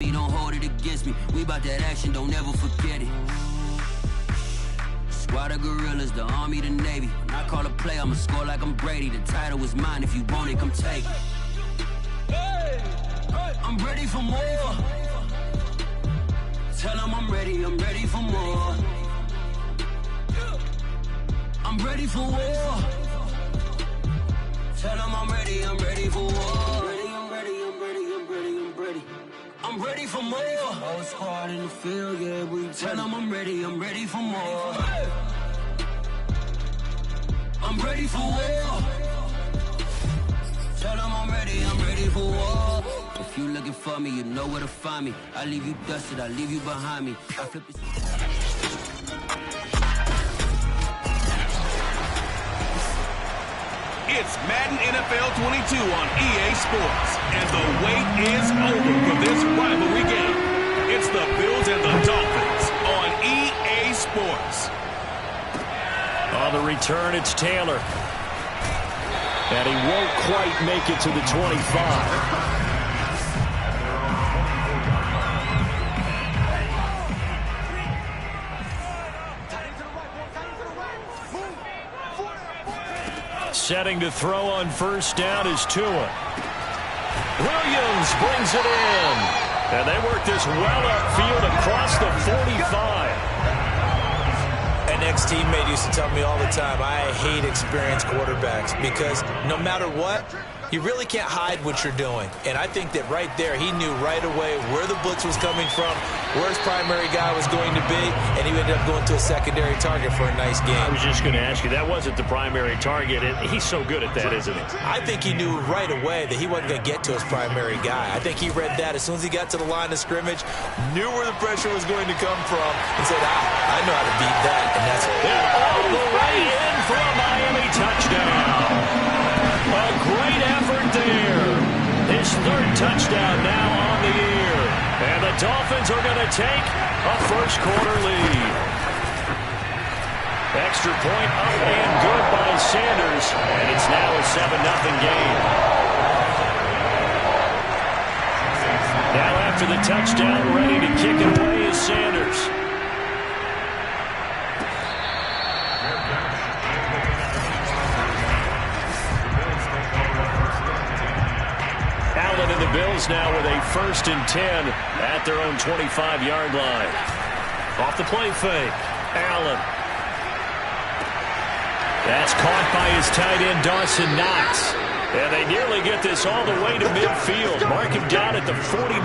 Don't hold it against me. We about that action, don't ever forget it. Squad of gorillas, the army, the navy. When I call a play, I'ma score like I'm Brady. The title is mine. If you want it, come take it. I'm ready for more. Tell them I'm ready for more. I'm ready for war. Tell them I'm ready for war. I'm ready for more. Whole squad in the field, yeah, we tell them I'm ready for more. I'm ready for war. Tell them I'm ready for war. If you looking for me, you know where to find me. I leave you dusted, I leave you behind me. I flip it. It's Madden NFL 22 on EA Sports, and the wait is over for this rivalry game. It's the Bills and the Dolphins on EA Sports. On the return, it's Taylor. And he won't quite make it to the 25. Setting to throw on first down is Tua. Williams brings it in. And they work this well upfield across the 45. An ex-teammate used to tell me all the time, I hate experienced quarterbacks because no matter what, you really can't hide what you're doing. And I think that right there, he knew right away where the blitz was coming from, where his primary guy was going to be, and he ended up going to a secondary target for a nice game. I was just going to ask you, that wasn't the primary target. He's so good at that, isn't he? I think he knew right away that he wasn't going to get to his primary guy. I think he read that as soon as he got to the line of scrimmage, knew where the pressure was going to come from, and said, I know how to beat that. And that's all the way in for a Miami touchdown. A great effort there. His third touchdown now on the year. And the Dolphins are going to take a first quarter lead. Extra point up and good by Sanders. And it's now a 7-0 game. Now after the touchdown, ready to kick it away is Sanders. Allen and the Bills now with a 1st and 10 at their own 25-yard line. Off the play fake. Allen. That's caught by his tight end, Dawson Knox. And they nearly get this all the way to midfield. Mark him down at the 49.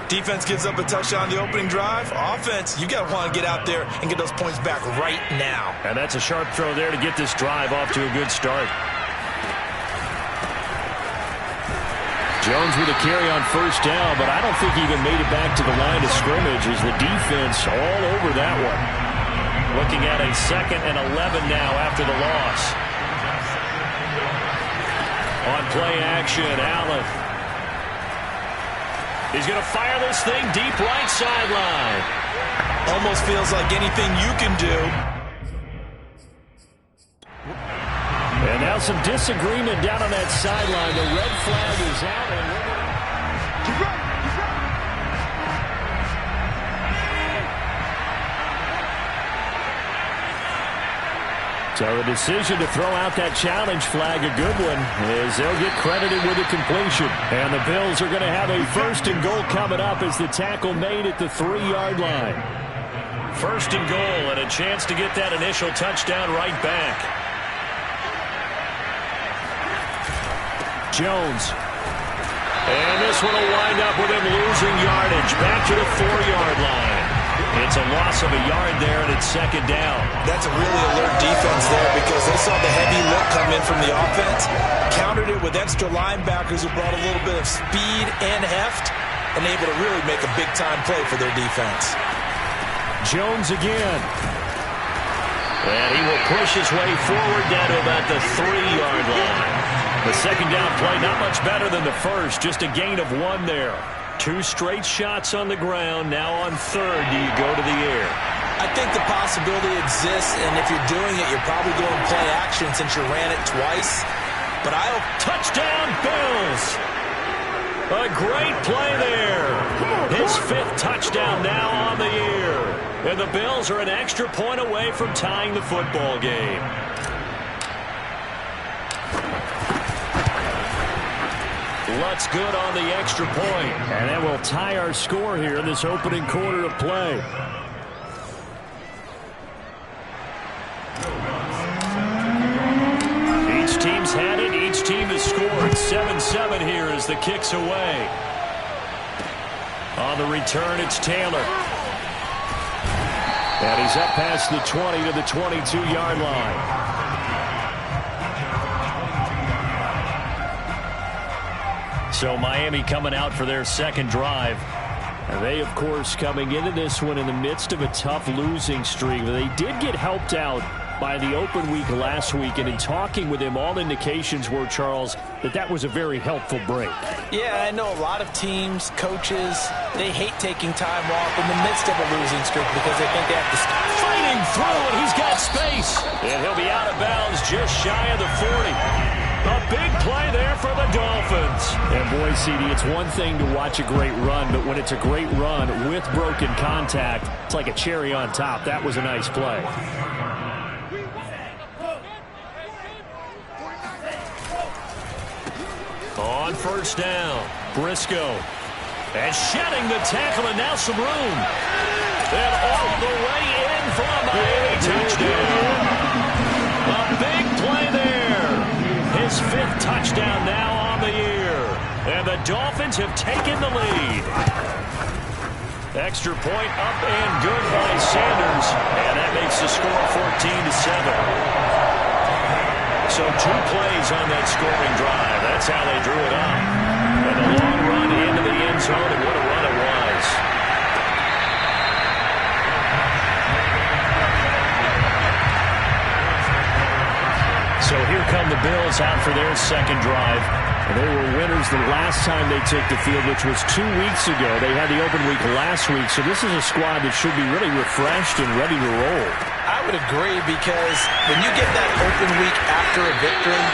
Defense gives up a touchdown on the opening drive. Offense, you got to want to get out there and get those points back right now. And that's a sharp throw there to get this drive off to a good start. Jones with a carry on first down, but I don't think he even made it back to the line of scrimmage as the defense all over that one. Looking at a 2nd and 11 now after the loss. On play action, Allen. He's going to fire this thing deep right sideline. Almost feels like anything you can do. And now some disagreement down on that sideline. The red flag is out. So the decision to throw out that challenge flag, a good one, as they'll get credited with a completion. And the Bills are going to have a 1st and goal coming up as the tackle made at the 3-yard line. 1st and goal and a chance to get that initial touchdown right back. Jones. And this one will wind up with him losing yardage back to the 4-yard line. It's a loss of a yard there, and it's 2nd down. That's a really alert defense there because they saw the heavy look come in from the offense, countered it with extra linebackers who brought a little bit of speed and heft, and able to really make a big-time play for their defense. Jones again. And he will push his way forward down to about the 3-yard line. The 2nd down play, not much better than the first, just a gain of 1 there. 2 straight shots on the ground. Now on 3rd, do you go to the air? I think the possibility exists, and if you're doing it, you're probably going play action since you ran it twice. But touchdown, Bills! A great play there. His 5th touchdown now on the year. And the Bills are an extra point away from tying the football game. Lutz good on the extra point. And that will tie our score here in this opening quarter of play. Each team's had it. Each team has scored. 7-7 here as the kick's away. On the return, it's Taylor. And he's up past the 20 to the 22-yard line. So Miami coming out for their second drive. And they, of course, coming into this one in the midst of a tough losing streak. They did get helped out by the open week last week. And in talking with him, all indications were, Charles, that was a very helpful break. Yeah, I know a lot of teams, coaches, they hate taking time off in the midst of a losing streak because they think they have to stop. Fighting through, and he's got space. And he'll be out of bounds just shy of the 40. A big play there for the Dolphins. And boy, CD, it's one thing to watch a great run, but when it's a great run with broken contact, it's like a cherry on top. That was a nice play. On first down, Briscoe. And shedding the tackle, and now some room. And all the way in for a Miami touchdown. A big play there. His 5th touchdown now on the year. And the Dolphins have taken the lead. Extra point up and good by Sanders. And that makes the score 14-7. So 2 plays on that scoring drive. That's how they drew it up. And a long run into the end zone, and what a run it was. So here come the Bills out for their second drive. And they were winners the last time they took the field, which was 2 weeks ago. They had the open week last week, so this is a squad that should be really refreshed and ready to roll. I would agree, because when you get that open week after a victory,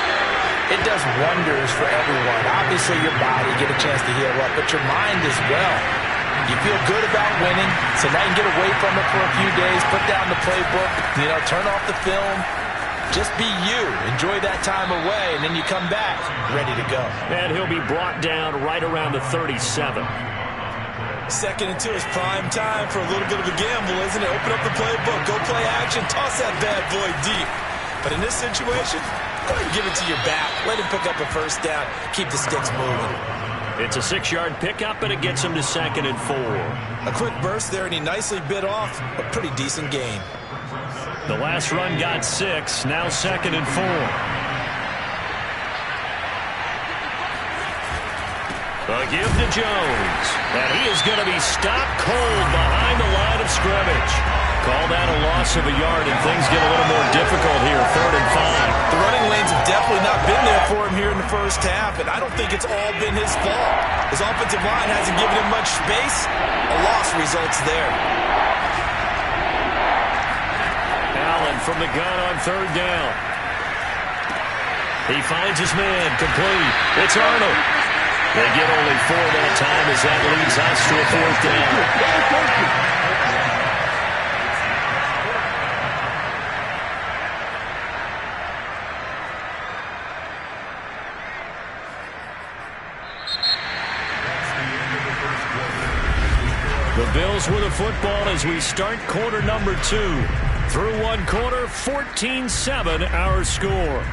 it does wonders for everyone. Obviously, your body get a chance to heal up, but your mind as well. You feel good about winning, so now you can get away from it for a few days, put down the playbook, turn off the film. Just be you. Enjoy that time away, and then you come back ready to go. And he'll be brought down right around the 37. 2nd and 2 is prime time for a little bit of a gamble, isn't it? Open up the playbook, go play action, toss that bad boy deep. But in this situation, go ahead and give it to your back. Let him pick up a first down. Keep the sticks moving. It's a 6-yard pickup, and it gets him to 2nd and 4. A quick burst there, and he nicely bit off a pretty decent gain. The last run got 6, now 2nd and 4. A give to Jones. And he is going to be stopped cold behind the line of scrimmage. Call that a loss of a yard, and things get a little more difficult here, 3rd and 5. The running lanes have definitely not been there for him here in the first half, and I don't think it's all been his fault. His offensive line hasn't given him much space. A loss results there. Allen from the gun on 3rd down. He finds his man, complete. It's Arnold. They get only 4 that time as that leads us to a 4th down. The Bills with a football as we start quarter number 2. Through 1 quarter, 14-7 our score.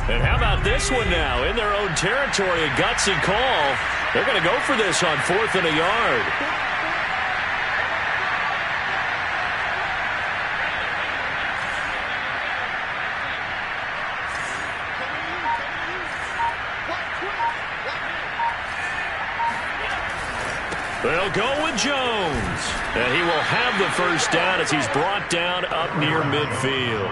And how about this one now? In their own territory, a gutsy call. They're going to go for this on 4th and a yard. They'll go with Jones. And he will have the first down as he's brought down up near midfield.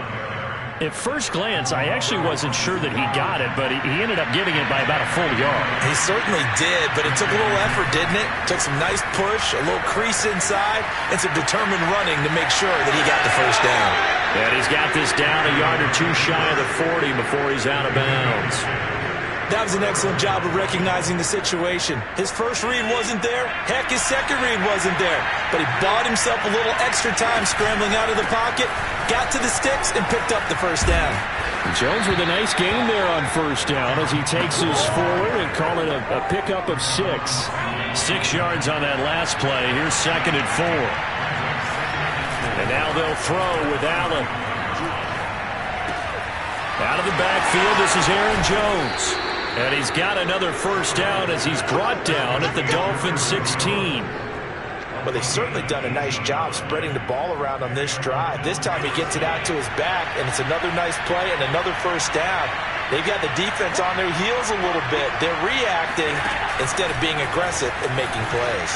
At first glance, I actually wasn't sure that he got it, but he ended up getting it by about a full yard. He certainly did, but it took a little effort, didn't it? Took some nice push, a little crease inside, and some determined running to make sure that he got the first down. And he's got this down a yard or two shy of the 40 before he's out of bounds. That was an excellent job of recognizing the situation. His first read wasn't there. Heck, his second read wasn't there. But he bought himself a little extra time scrambling out of the pocket, got to the sticks, and picked up the first down. Jones with a nice gain there on first down as he takes his forward and call it a pickup of 6. 6 yards on that last play. Here's 2nd and 4. And now they'll throw with Allen. Out of the backfield, this is Aaron Jones. And he's got another first down as he's brought down at the Dolphins' 16. Well, they've certainly done a nice job spreading the ball around on this drive. This time he gets it out to his back, and it's another nice play and another first down. They've got the defense on their heels a little bit. They're reacting instead of being aggressive and making plays.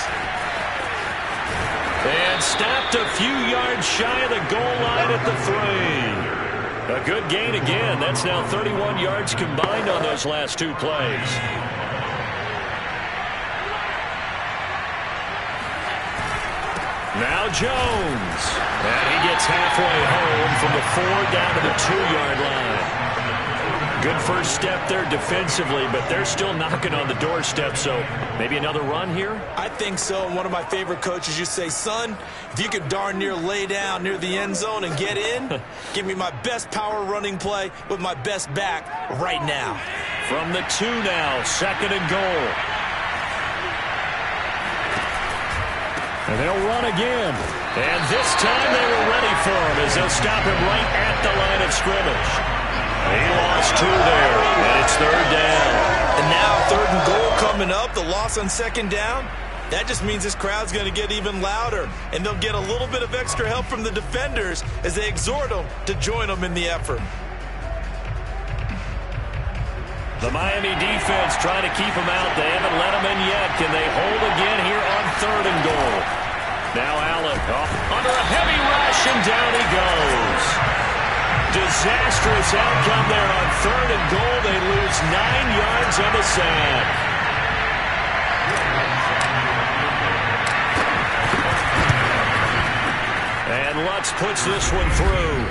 And stopped a few yards shy of the goal line at the 3. A good gain again. That's now 31 yards combined on those last 2 plays. Now Jones. And he gets halfway home from the 4 down to the 2-yard line. Good first step there defensively, but they're still knocking on the doorstep, so maybe another run here? I think so. And one of my favorite coaches used to say, son, if you could darn near lay down near the end zone and get in, give me my best power running play with my best back right now. From the 2 now, 2nd and goal. And they'll run again. And this time they were ready for him as they'll stop him right at the line of scrimmage. He lost 2 there, and it's 3rd down. And now 3rd and goal coming up, the loss on 2nd down. That just means this crowd's going to get even louder, and they'll get a little bit of extra help from the defenders as they exhort them to join them in the effort. The Miami defense trying to keep them out. They haven't let them in yet. Can they hold again here on 3rd and goal? Now Allen under a heavy rush, and down he goes. Disastrous outcome there on 3rd and goal. They lose 9 yards on the sack. And Lutz puts this one through.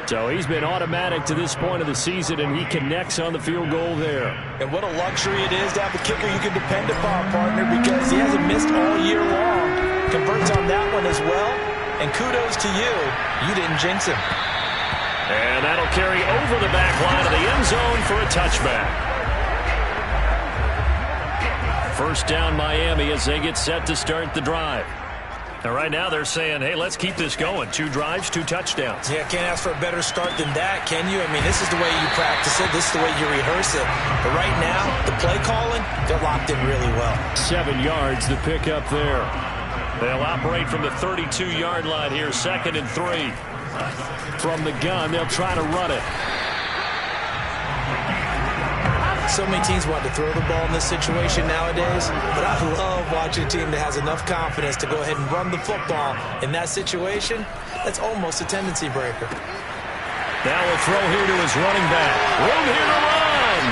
So he's been automatic to this point of the season, and he connects on the field goal there. And what a luxury it is to have a kicker you can depend upon, partner, because he hasn't missed all year long. Converts on that one as well. And kudos to you. You didn't jinx him. And that'll carry over the back line of the end zone for a touchback. First down Miami as they get set to start the drive. And right now they're saying, hey, let's keep this going. 2 drives, 2 touchdowns. Yeah, can't ask for a better start than that, can you? I mean, this is the way you practice it. This is the way you rehearse it. But right now, the play calling, they're locked in really well. 7 yards the pick up there. They'll operate from the 32-yard line here, 2nd and 3. From the gun, they'll try to run it. So many teams want to throw the ball in this situation nowadays, but I love watching a team that has enough confidence to go ahead and run the football. In that situation, that's almost a tendency breaker. Now a throw here to his running back. Room here to run.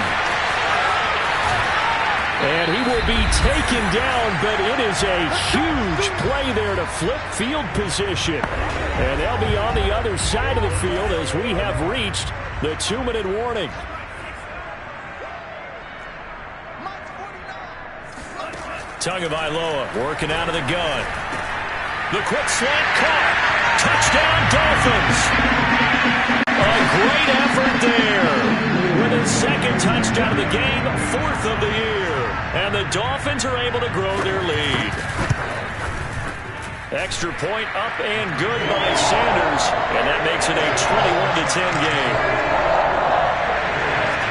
And he will be taken down, but it is a huge play there to flip field position. And they'll be on the other side of the field as we have reached the 2-minute warning. Tagovailoa working out of the gun. The quick slant caught. Touchdown Dolphins. A great effort there. With his 2nd touchdown of the game, 4th of the year. And the Dolphins are able to grow their lead. Extra point up and good by Sanders. And that makes it a 21-10 game.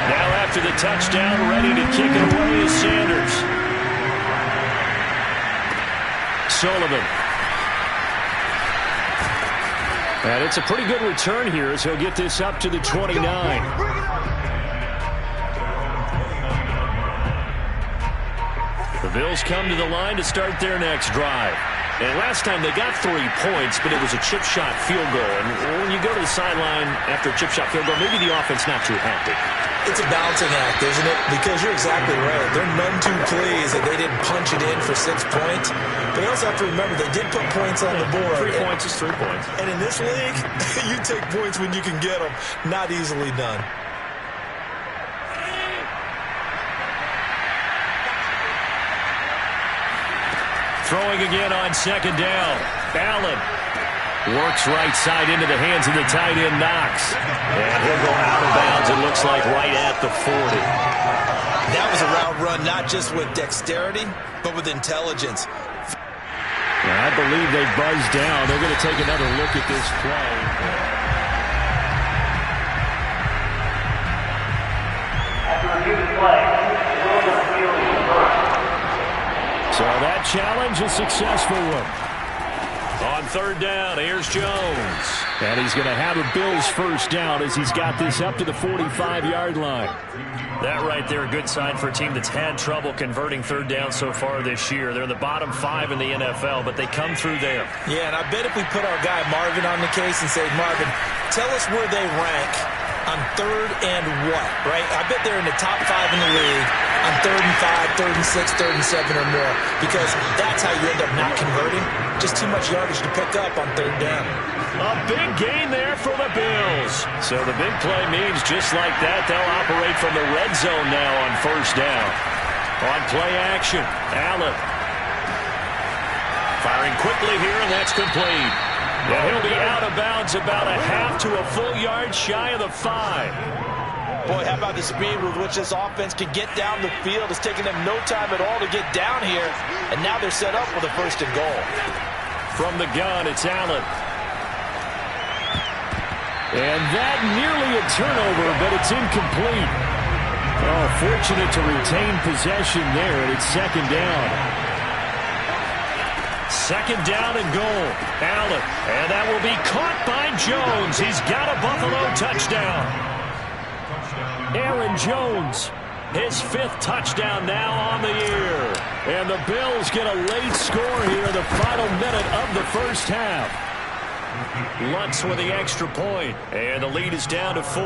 Now after the touchdown, ready to kick it away is Sanders. Sullivan. And it's a pretty good return here as he'll get this up to the 29. The Bills come to the line to start their next drive. And last time they got 3 points, but it was a chip shot field goal. And when you go to the sideline after a chip shot field goal, maybe the offense not too happy. It's a balancing act, isn't it? Because you're exactly right. They're none too pleased that they didn't punch it in for 6 points. But you also have to remember they did put points on the board. 3 points is 3 points. And in this league, you take points when you can get them. Not easily done. Throwing again on 2nd down. Allen works right side into the hands of the tight end, Knox. And he'll go out of bounds, it looks like, right at the 40. That was a route run, not just with dexterity, but with intelligence. I believe they buzzed down. They're going to take another look at this play. After review the play, so that challenge, a successful one. On 3rd down, here's Jones. And he's going to have a Bills first down as he's got this up to the 45-yard line. That right there, a good sign for a team that's had trouble converting 3rd down so far this year. They're in the bottom 5 in the NFL, but they come through there. Yeah, and I bet if we put our guy Marvin on the case and say, Marvin, tell us where they rank on 3rd and what, right? I bet they're in the top 5 in the league on 3rd and 5, 3rd and 6, 3rd and 7 or more, because that's how you end up not converting. Just too much yardage to pick up on 3rd down. A big gain there for the Bills. So the big play means just like that, they'll operate from the red zone now on 1st down. On play action, Allen. Firing quickly here, and that's complete. And he'll be out of bounds about a half to a full yard shy of the 5. Boy, how about the speed with which this offense can get down the field? It's taken them no time at all to get down here, and now they're set up with a 1st and goal. From the gun, it's Allen. And that nearly a turnover, but it's incomplete. Oh, fortunate to retain possession there, and it's 2nd down. 2nd down and goal. Allen, and that will be caught by Jones. He's got a Buffalo touchdown. Aaron Jones, his 5th touchdown now on the year. And the Bills get a late score here in the final minute of the 1st half. Lutz with the extra point, and the lead is down to 4.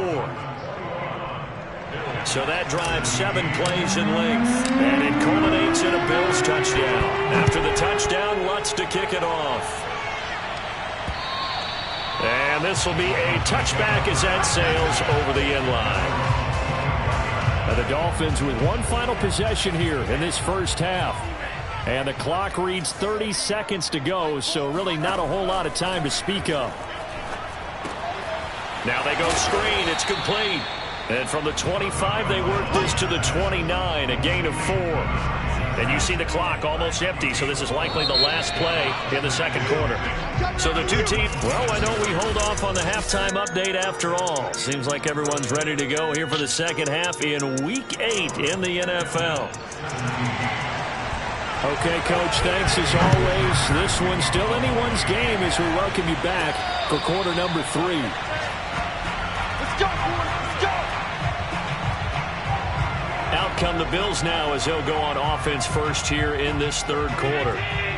So that drives 7 plays in length, and it culminates in a Bills touchdown. After the touchdown, Lutz to kick it off. And this will be a touchback as that sails over the end line. Now the Dolphins with one final possession here in this 1st half. And the clock reads 30 seconds to go, so really not a whole lot of time to speak of. Now they go screen. It's complete. And from the 25, they work this to the 29, a gain of 4. And you see the clock almost empty, so this is likely the last play in the 2nd quarter. So the two teams, well, why don't we hold off on the halftime update after all? Seems like everyone's ready to go here for the 2nd half in Week 8 in the NFL. Okay, Coach, thanks as always. This one's still anyone's game as we welcome you back for quarter number 3. Let's go, boys. Let's go. Out come the Bills now as they'll go on offense first here in this 3rd quarter.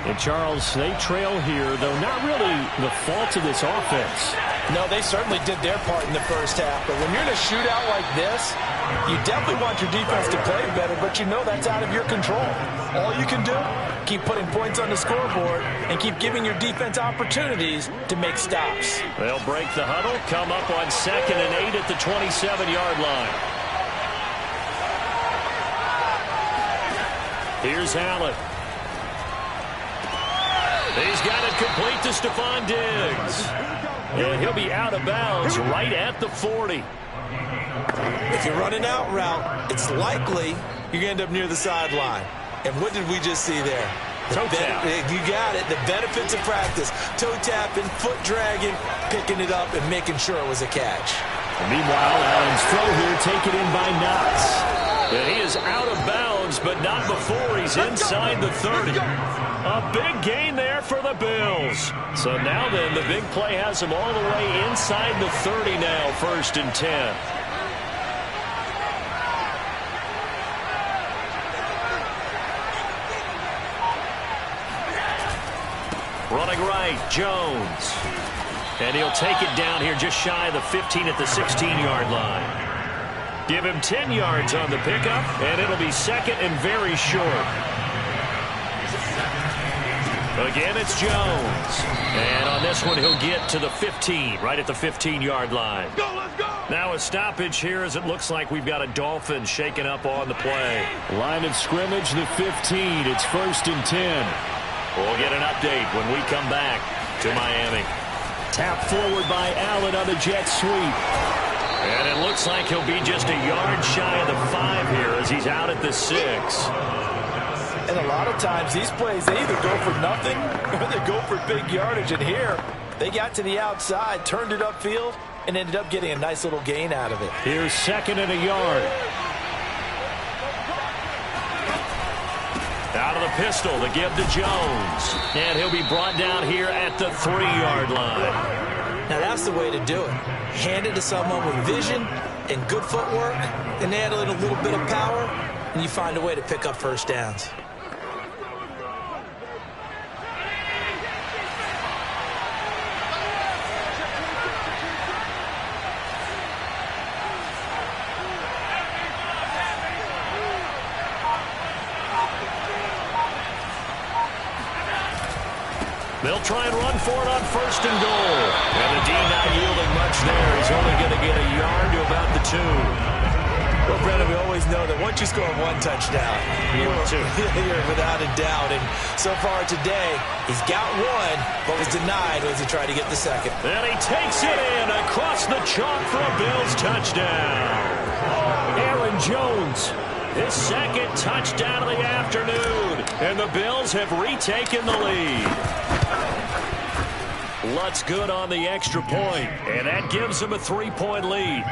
And, Charles, they trail here, though not really the fault of this offense. No, they certainly did their part in the 1st half. But when you're in a shootout like this, you definitely want your defense to play better, but you know that's out of your control. All you can do, keep putting points on the scoreboard and keep giving your defense opportunities to make stops. They'll break the huddle, come up on 2nd and 8 at the 27-yard line. Here's Allen. He's got it complete to Stephon Diggs. And he'll be out of bounds right at the 40. If you're running out route, it's likely you're going to end up near the sideline. And what did we just see there? Toe tap. You got it. The benefits of practice. Toe tapping, foot dragging, picking it up, and making sure it was a catch. And meanwhile, Allen's throw here taken in by Knox. And he is out of bounds, but not before he's inside the 30. A big gain there for the Bills. So now then, the big play has him all the way inside the 30 now, 1st and 10. Running right, Jones. And he'll take it down here just shy of the 15 at the 16-yard line. Give him 10 yards on the pickup, and it'll be second and very short. Again, it's Jones. And on this one, he'll get to the 15, right at the 15-yard line. Let's go, let's go. Now a stoppage here as it looks like we've got a Dolphin shaken up on the play. Line of scrimmage, the 15. It's 1st and 10. We'll get an update when we come back to Miami. Tap forward by Allen on the jet sweep. And it looks like he'll be just a yard shy of the 5 here as he's out at the 6. And a lot of times these plays, they either go for nothing or they go for big yardage. And here, they got to the outside, turned it upfield, and ended up getting a nice little gain out of it. Here's 2nd and a yard. Out of the pistol, the give to Jones. And he'll be brought down here at the 3-yard line. Now that's the way to do it. Hand it to someone with vision and good footwork, and add a little bit of power, and you find a way to pick up first downs. They'll try and run for it on 1st and goal. And the D not yielding much there. He's only going to get a yard to about the 2. Well, Brendan, we always know that once you score 1 touchdown, you're without a doubt. And so far today, he's got 1, but was denied as he tried to get the 2nd. And he takes it in across the chalk for a Bills touchdown. Aaron Jones, his 2nd touchdown of the afternoon. And the Bills have retaken the lead. Lutz good on the extra point, and that gives them a 3-point lead.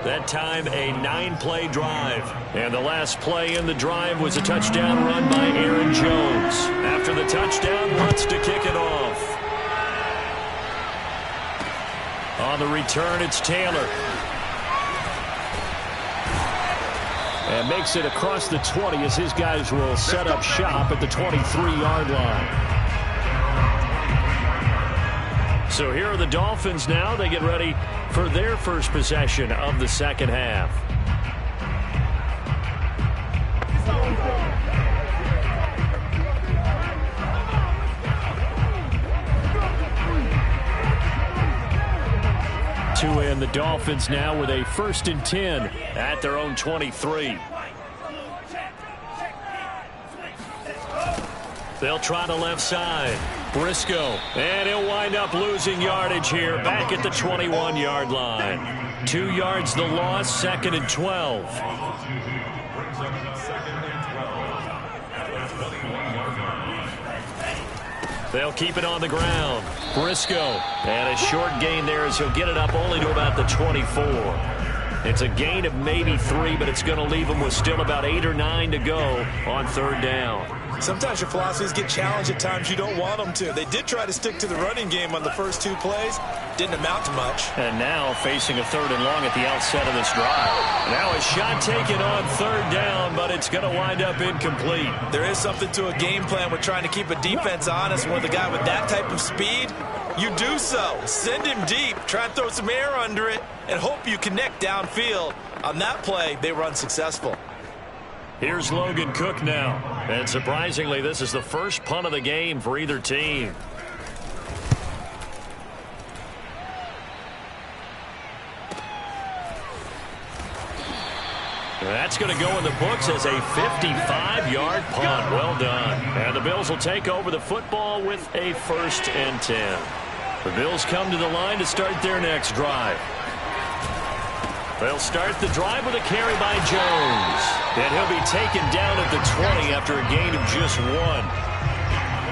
That time, a 9-play drive. And the last play in the drive was a touchdown run by Aaron Jones. After the touchdown, Lutz to kick it off. On the return, it's Taylor. And makes it across the 20 as his guys will set up shop at the 23-yard line. So here are the Dolphins now. They get ready for their first possession of the second half. Two in, the Dolphins now with a 1st and 10 at their own 23. They'll try the left side. Briscoe, and he'll wind up losing yardage here back at the 21-yard line. 2 yards the loss, 2nd and 12. They'll keep it on the ground. Briscoe, and a short gain there as he'll get it up only to about the 24. It's a gain of maybe 3, but it's going to leave them with still about 8 or 9 to go on 3rd down. Sometimes your philosophies get challenged at times you don't want them to. They did try to stick to the running game on the first 2 plays. Didn't amount to much. And now facing a 3rd and long at the outset of this drive. Now a shot taken on 3rd down, but it's going to wind up incomplete. There is something to a game plan with trying to keep a defense honest. With a guy with that type of speed, you do so. Send him deep. Try and throw some air under it and hope you connect downfield. On that play, they were unsuccessful. Here's Logan Cook now. And surprisingly, this is the first punt of the game for either team. That's going to go in the books as a 55-yard punt. Well done. And the Bills will take over the football with a 1st and 10. The Bills come to the line to start their next drive. They'll start the drive with a carry by Jones. And he'll be taken down at the 20 after a gain of just 1.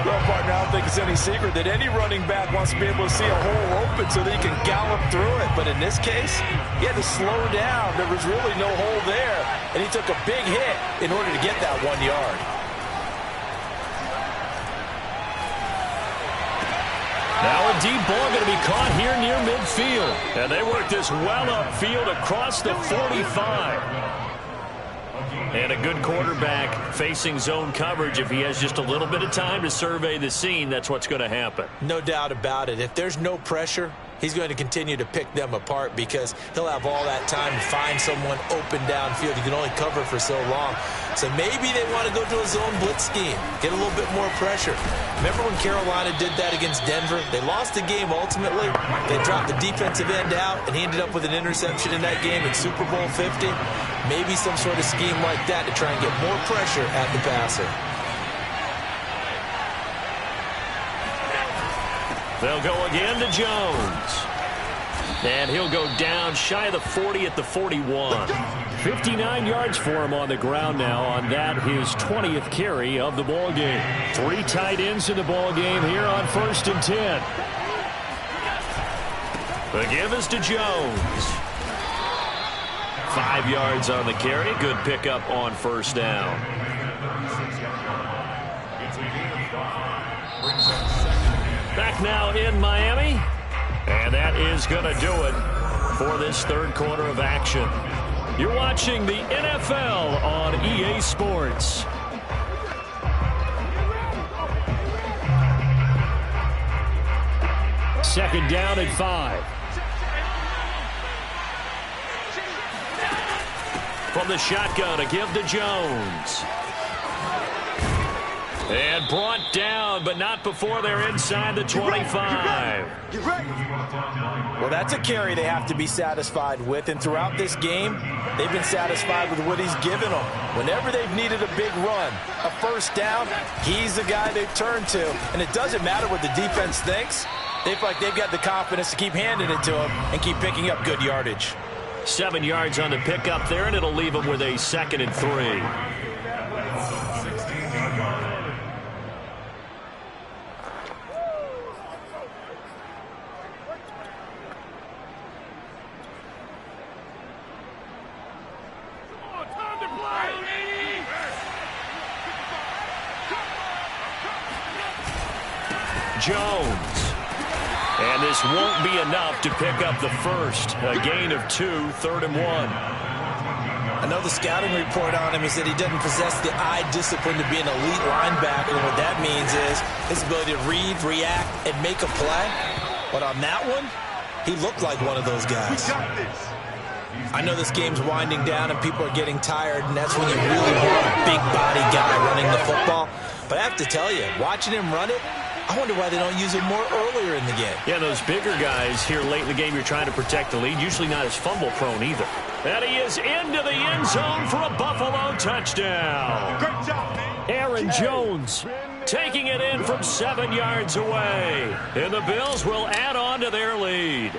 Well, partner, I don't think it's any secret that any running back wants to be able to see a hole open so that he can gallop through it. But in this case, he had to slow down. There was really no hole there. And he took a big hit in order to get that 1 yard. Now a deep ball going to be caught here near midfield. And they work this well upfield across the 45. And a good quarterback facing zone coverage, if he has just a little bit of time to survey the scene, that's what's going to happen. No doubt about it. If there's no pressure, he's going to continue to pick them apart because he'll have all that time to find someone open downfield. You can only cover for so long. So maybe they want to go to a zone blitz scheme, get a little bit more pressure. Remember when Carolina did that against Denver? They lost the game ultimately. They dropped the defensive end out, and he ended up with an interception in that game in Super Bowl 50. Maybe some sort of scheme like that to try and get more pressure at the passer. They'll go again to Jones. And he'll go down shy of the 40 at the 41. 59 yards for him on the ground now on that, his 20th carry of the ball game. 3 tight ends in the ball game here on 1st and 10. The give is to Jones. 5 yards on the carry. Good pickup on 1st down. Back now in Miami. And that is going to do it for this 3rd quarter of action. You're watching the NFL on EA Sports. Second down and 5. From the shotgun, a give to Jones. And brought down, but not before they're inside the 25. Well, that's a carry they have to be satisfied with. And throughout this game, they've been satisfied with what he's given them. Whenever they've needed a big run, a 1st down, he's the guy they've turned to. And it doesn't matter what the defense thinks. They feel like they've got the confidence to keep handing it to him and keep picking up good yardage. 7 yards on the pickup there, and it'll leave them with a 2nd and 3. Jones. And this won't be enough to pick up the 1st. A gain of 2, 3rd and 1. I know the scouting report on him is that he doesn't possess the eye discipline to be an elite linebacker. And what that means is his ability to read, react, and make a play. But on that one, he looked like one of those guys. I know this game's winding down and people are getting tired, and that's when you really want a big body guy running the football. But I have to tell you, watching him run it, I wonder why they don't use him more earlier in the game. Yeah, those bigger guys here late in the game, you're trying to protect the lead, usually not as fumble-prone either. And he is into the end zone for a Buffalo touchdown. Great job, man. Aaron Jones taking it in from 7 yards away. And the Bills will add on to their lead.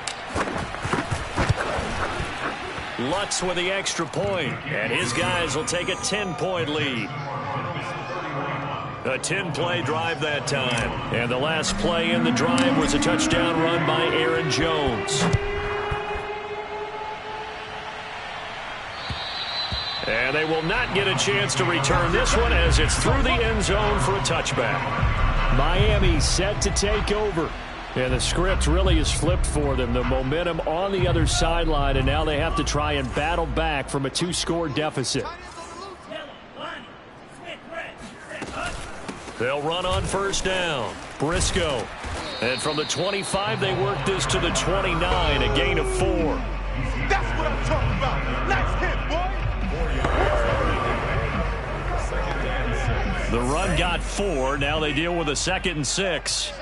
Lutz with the extra point, and his guys will take a 10-point lead. A 10-play drive that time. And the last play in the drive was a touchdown run by Aaron Jones. And they will not get a chance to return this one as it's through the end zone for a touchback. Miami set to take over. And the script really is flipped for them. The momentum on the other sideline, and now they have to try and battle back from a 2-score deficit. They'll run on 1st down. Briscoe. And from the 25, they work this to the 29, a gain of 4. That's what I'm talking about. Nice hit, boy. The run got 4. Now they deal with a 2nd and 6.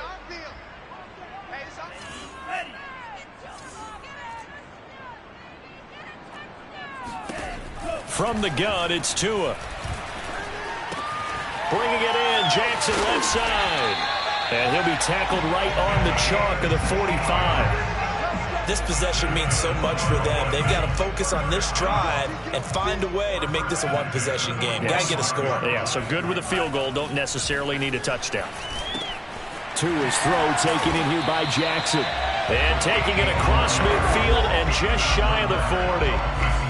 From the gun, it's Tua. Bringing it in, Jackson left side. And he'll be tackled right on the chalk of the 45. This possession means so much for them. They've got to focus on this drive and find a way to make this a one-possession game. Yes. Got to get a score. Yeah, so good with a field goal. Don't necessarily need a touchdown. Tua's throw taken in here by Jackson. And taking it across midfield and just shy of the 40.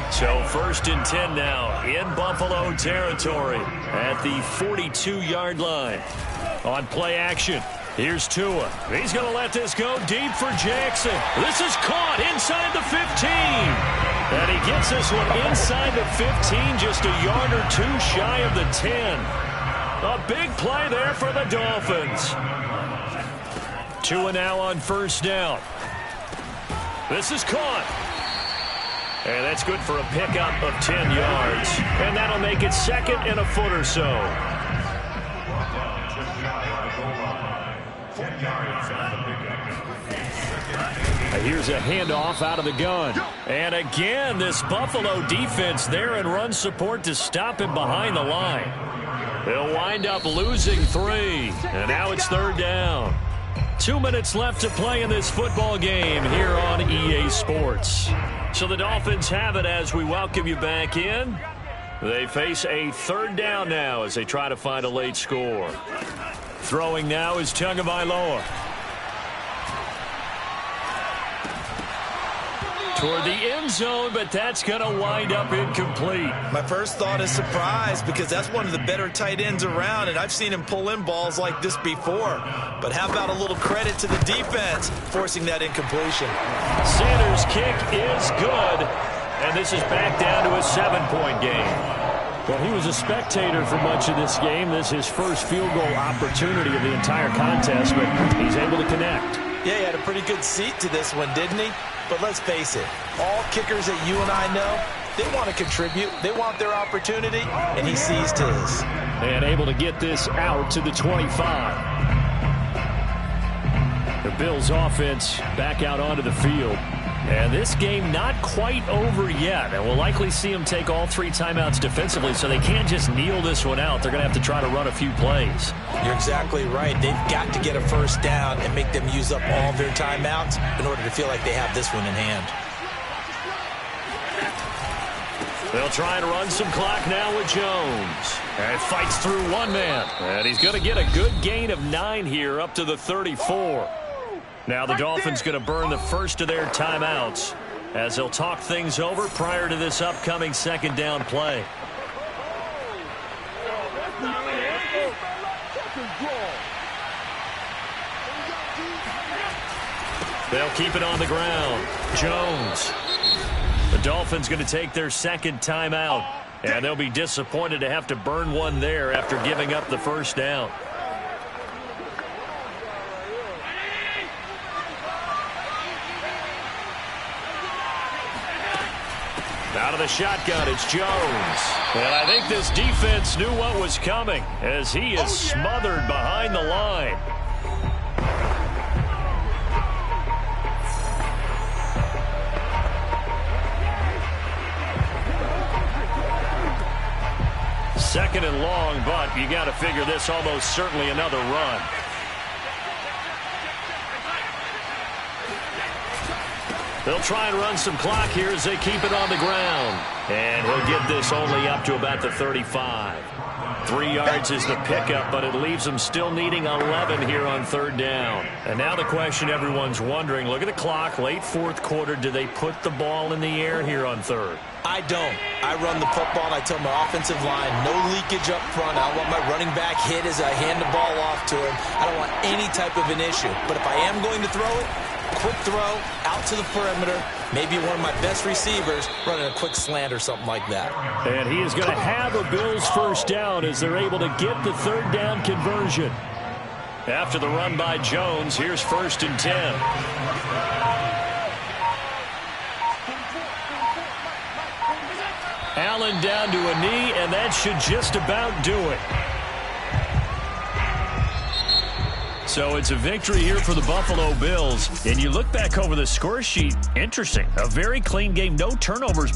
So 1st and 10 now in Buffalo territory at the 42-yard line. On play action, here's Tua. He's going to let this go deep for Jackson. This is caught inside the 15. And he Gets this one inside the 15, just a yard or two shy of the 10. A big play there for the Dolphins. 2 now on first down. This is caught. And that's good for a pickup of 10 yards. And that'll make it second and a foot or so. Here's a handoff out of the gun. And again, this Buffalo defense there in run support to stop him behind the line. They'll wind up losing 3. And now it's third down. 2 minutes left to play in this football game here on EA Sports. So the Dolphins have it as we welcome you back in. They face a third down now as they try to find a late score. Throwing now is Tagovailoa. Toward the end zone, but that's going to wind up incomplete. My first thought is surprise because that's one of the better tight ends around, and I've seen him pull in balls like this before. But how about a little credit to the defense forcing that incompletion? Sanders' kick is good, and this is back down to a 7-point game. Well, he was a spectator for much of this game. This is his first field goal opportunity of the entire contest, but he's able to connect. Yeah, he had a pretty good seat to this one, didn't he? But let's face it, all kickers that you and I know, they want to contribute. They want their opportunity, and he seized his. And able to get this out to the 25. The Bills offense back out onto the field. And this game not quite over yet. And we'll likely see them take all 3 timeouts defensively, so they can't just kneel this one out. They're going to have to try to run a few plays. You're exactly right. They've got to get a first down and make them use up all their timeouts in order to feel like they have this one in hand. They'll try and run some clock now with Jones. And fights through one man. And he's going to get a good gain of 9 here up to the 34. Now the Dolphins going to burn the first of their timeouts as they'll talk things over prior to this upcoming second down play. They'll keep it on the ground. Jones. The Dolphins going to take their second timeout, and they'll be disappointed to have to burn one there after giving up the first down. Out of the shotgun, it's Jones. And I think this defense knew what was coming as he is smothered behind the line. Second and long, but you got to figure this almost certainly another run. They'll try and run some clock here as they keep it on the ground. And he'll get this only up to about the 35. 3 yards is the pickup, but it leaves him still needing 11 here on third down. And now the question everyone's wondering, look at the clock, late fourth quarter, do they put the ball in the air here on third? I don't. I run the football, and I tell my offensive line, no leakage up front. I don't want my running back hit as I hand the ball off to him. I don't want any type of an issue. But if I am going to throw it, quick throw out to the perimeter, maybe one of my best receivers running a quick slant or something like that. And he is going to have a Bills first down as they're able to get the third down conversion. After the run by Jones, here's 1st and 10. Allen down to a knee, and that should just about do it. So it's a victory here for the Buffalo Bills. And you look back over the score sheet, interesting. A very clean game, no turnovers by